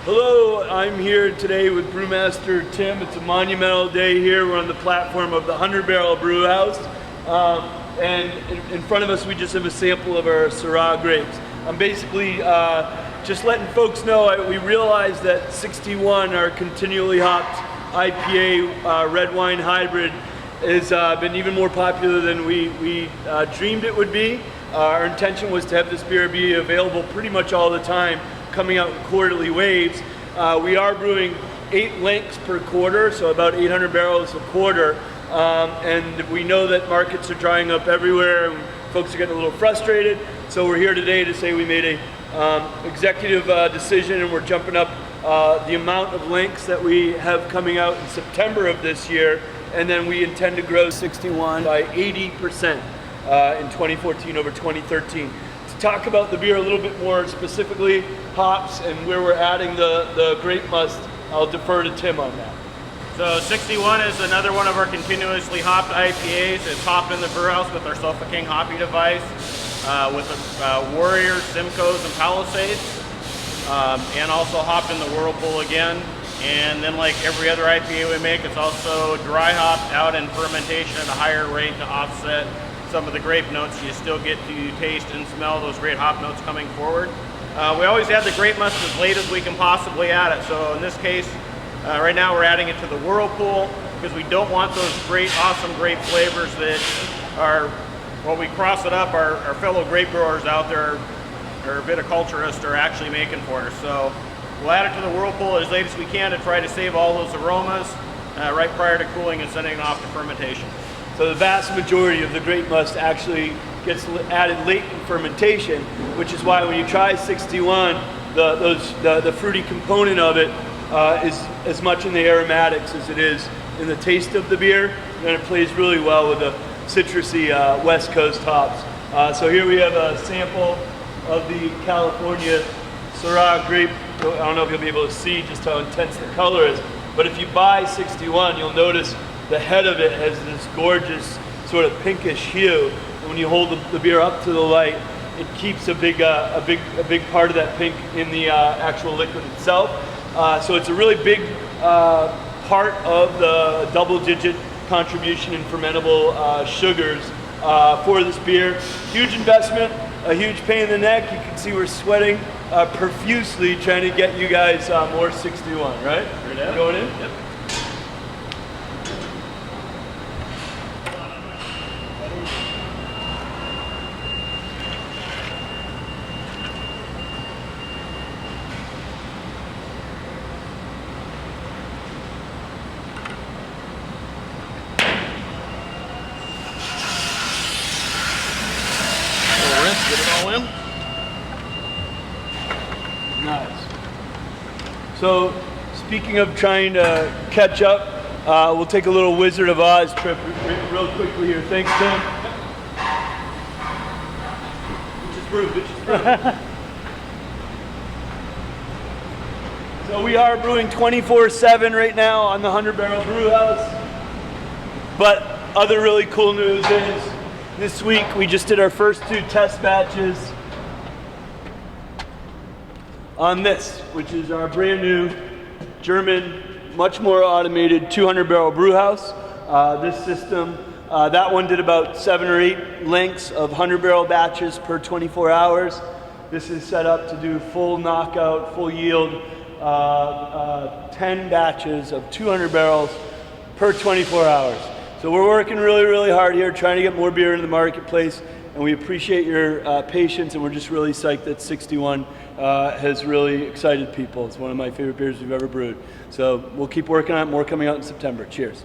Hello, I'm here today with Brewmaster Tim. It's a monumental day here. We're on the platform of the 100 Barrel Brew House. And in front of us, we just have a sample of our Syrah grapes. I'm basically just letting folks know we realize that 61, our continually hopped IPA red wine hybrid, has been even more popular than we dreamed it would be. Our intention was to have this beer be available pretty much all the time, coming out in quarterly waves. We are brewing 8 lengths per quarter, so about 800 barrels a quarter. And we know that markets are drying up everywhere and folks are getting a little frustrated. So we're here today to say we made a executive decision, and we're jumping up the amount of lengths that we have coming out in September of this year. And then we intend to grow 61 by 80% in 2014 over 2013. Talk about the beer a little bit more specifically, hops, and where we're adding the grape must. I'll defer to Tim on that. So 61 is another one of our continuously hopped IPAs. It's hopped in the brew house with our Sofa King hopping device, with Warriors, Simcoes, and Palisades, and also hopped in the Whirlpool again. And then, like every other IPA we make, it's also dry hopped out in fermentation at a higher rate to offset some of the grape notes. You still get to taste and smell those great hop notes coming forward. We always add the grape must as late as we can possibly add it. So in this case, right now we're adding it to the Whirlpool because we don't want those great, awesome grape flavors that are, when we cross it up, our fellow grape growers out there or viticulturists are actually making for us. So we'll add it to the Whirlpool as late as we can to try to save all those aromas right prior to cooling and sending it off to fermentation. So the vast majority of the grape must actually gets added late in fermentation, which is why when you try 61, the fruity component of it is as much in the aromatics as it is in the taste of the beer, and it plays really well with the citrusy West Coast hops. So here we have a sample of the California Syrah grape. I don't know if you'll be able to see just how intense the color is, but if you buy 61, you'll notice the head of it has this gorgeous sort of pinkish hue. And when you hold the beer up to the light, it keeps a big part of that pink in the actual liquid itself. So it's a really big part of the double-digit contribution in fermentable sugars for this beer. Huge investment, a huge pain in the neck. You can see we're sweating profusely trying to get you guys more 61, right? Going in? Yep. Get it all in. Nice. So, speaking of trying to catch up, we'll take a little Wizard of Oz trip real quickly here. Thanks, Tim. Bitch is brewed. So we are brewing 24/7 right now on the 100 Barrel Brew House. But other really cool news is, this week we just did our first 2 test batches on this, which is our brand new German, much more automated 200 barrel brew house. This system, that one did about 7 or 8 lengths of 100 barrel batches per 24 hours. This is set up to do full knockout, full yield, 10 batches of 200 barrels per 24 hours. So we're working really, really hard here, trying to get more beer into the marketplace, and we appreciate your patience, and we're just really psyched that 61 has really excited people. It's one of my favorite beers we've ever brewed. So we'll keep working on it, more coming out in September. Cheers.